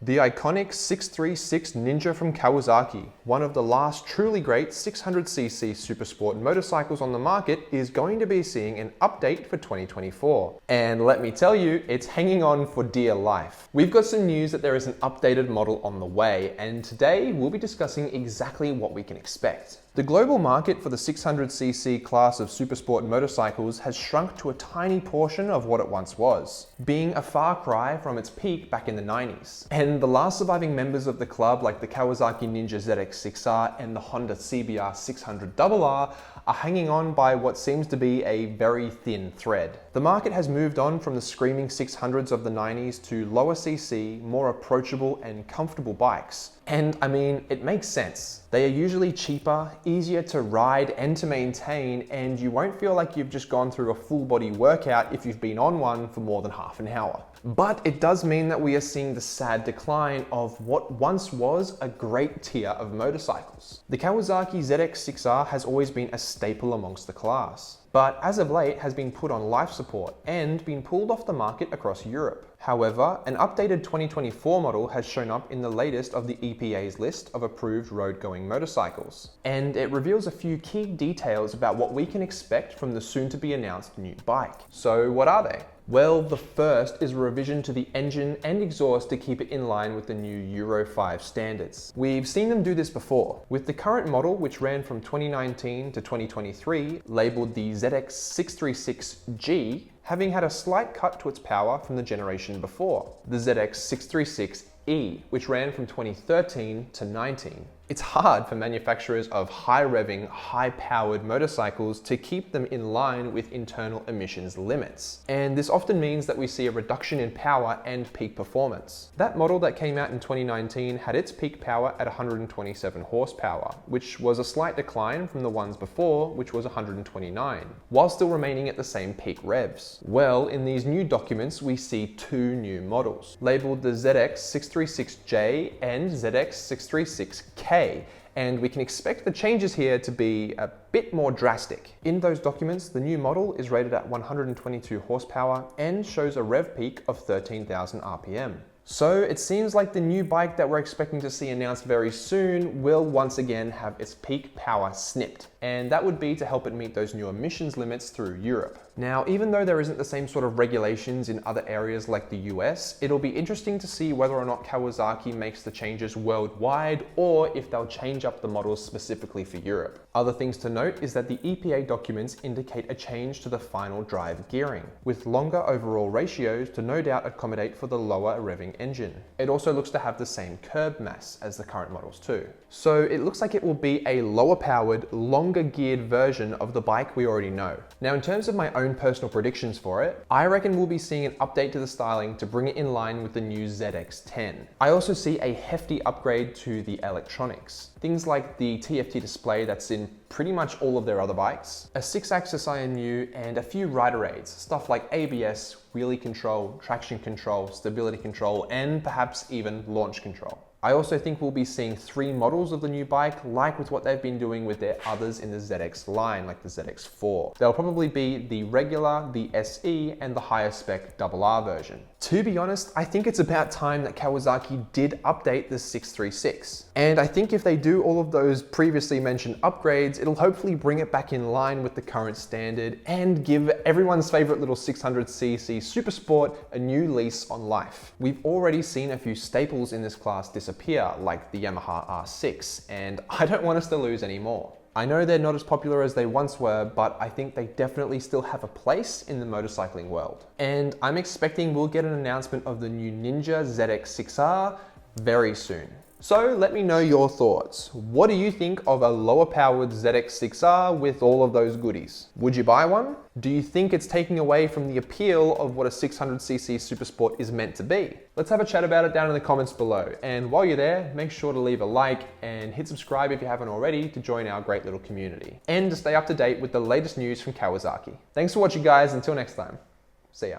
The iconic 636 Ninja from Kawasaki, one of the last truly great 600cc supersport motorcycles on the market, is going to be seeing an update for 2024. And let me tell you, it's hanging on for dear life. We've got some news that there is an updated model on the way, and today we'll be discussing exactly what we can expect. The global market for the 600cc class of supersport motorcycles has shrunk to a tiny portion of what it once was, being a far cry from its peak back in the 90s. And the last surviving members of the club, like the Kawasaki ZX6R and the Honda CBR 600RR, are hanging on by what seems to be a very thin thread. The market has moved on from the screaming 600s of the 90s to lower cc, more approachable and comfortable bikes. And I mean, it makes sense. They are usually cheaper, easier to ride and to maintain, and you won't feel like you've just gone through a full body workout if you've been on one for more than half an hour. But it does mean that we are seeing the sad decline of what once was a great tier of motorcycles. The Kawasaki ZX6R has always been a staple amongst the class, but as of late has been put on life support and been pulled off the market across Europe. However, an updated 2024 model has shown up in the latest of the EPA's list of approved road-going motorcycles, and it reveals a few key details about what we can expect from the soon-to-be-announced new bike. So what are they? Well, the first is a revision to the engine and exhaust to keep it in line with the new Euro 5 standards. We've seen them do this before, with the current model, which ran from 2019 to 2023, labeled the ZX636G, having had a slight cut to its power from the generation before, the ZX636E, which ran from 2013 to 19. It's hard for manufacturers of high-revving, high-powered motorcycles to keep them in line with internal emissions limits. And this often means that we see a reduction in power and peak performance. That model that came out in 2019 had its peak power at 127 horsepower, which was a slight decline from the ones before, which was 129, while still remaining at the same peak revs. Well, in these new documents, we see two new models, labeled the ZX636J and ZX636K. And we can expect the changes here to be a bit more drastic. In those documents, the new model is rated at 122 horsepower and shows a rev peak of 13,000 RPM. So it seems like the new bike that we're expecting to see announced very soon will once again have its peak power snipped, and that would be to help it meet those new emissions limits through Europe. Now, even though there isn't the same sort of regulations in other areas like the US, it'll be interesting to see whether or not Kawasaki makes the changes worldwide or if they'll change up the models specifically for Europe. Other things to note is that the EPA documents indicate a change to the final drive gearing, with longer overall ratios to no doubt accommodate for the lower revving engine. It also looks to have the same curb mass as the current models too. So it looks like it will be a lower powered, longer geared version of the bike we already know. Now, in terms of my own personal predictions for it, I reckon we'll be seeing an update to the styling to bring it in line with the new ZX10. I also see a hefty upgrade to the electronics. Things like the TFT display that's in pretty much all of their other bikes, a 6-axis IMU, and a few rider aids, stuff like ABS, wheelie control, traction control, stability control, and perhaps even launch control. I also think we'll be seeing 3 models of the new bike, like with what they've been doing with their others in the ZX line, like the ZX4. They'll probably be the regular, the SE, and the higher spec RR version. To be honest, I think it's about time that Kawasaki did update the 636. And I think if they do all of those previously mentioned upgrades, it'll hopefully bring it back in line with the current standard and give everyone's favorite little 600cc supersport a new lease on life. We've already seen a few staples in this class disappear, like the Yamaha R6, and I don't want us to lose any more. I know they're not as popular as they once were, but I think they definitely still have a place in the motorcycling world. And I'm expecting we'll get an announcement of the new Ninja ZX6R very soon. So let me know your thoughts. What do you think of a lower powered ZX6R with all of those goodies? Would you buy one? Do you think it's taking away from the appeal of what a 600cc supersport is meant to be? Let's have a chat about it down in the comments below. And while you're there, make sure to leave a like and hit subscribe if you haven't already to join our great little community and to stay up to date with the latest news from Kawasaki. Thanks for watching, guys. Until next time, see ya.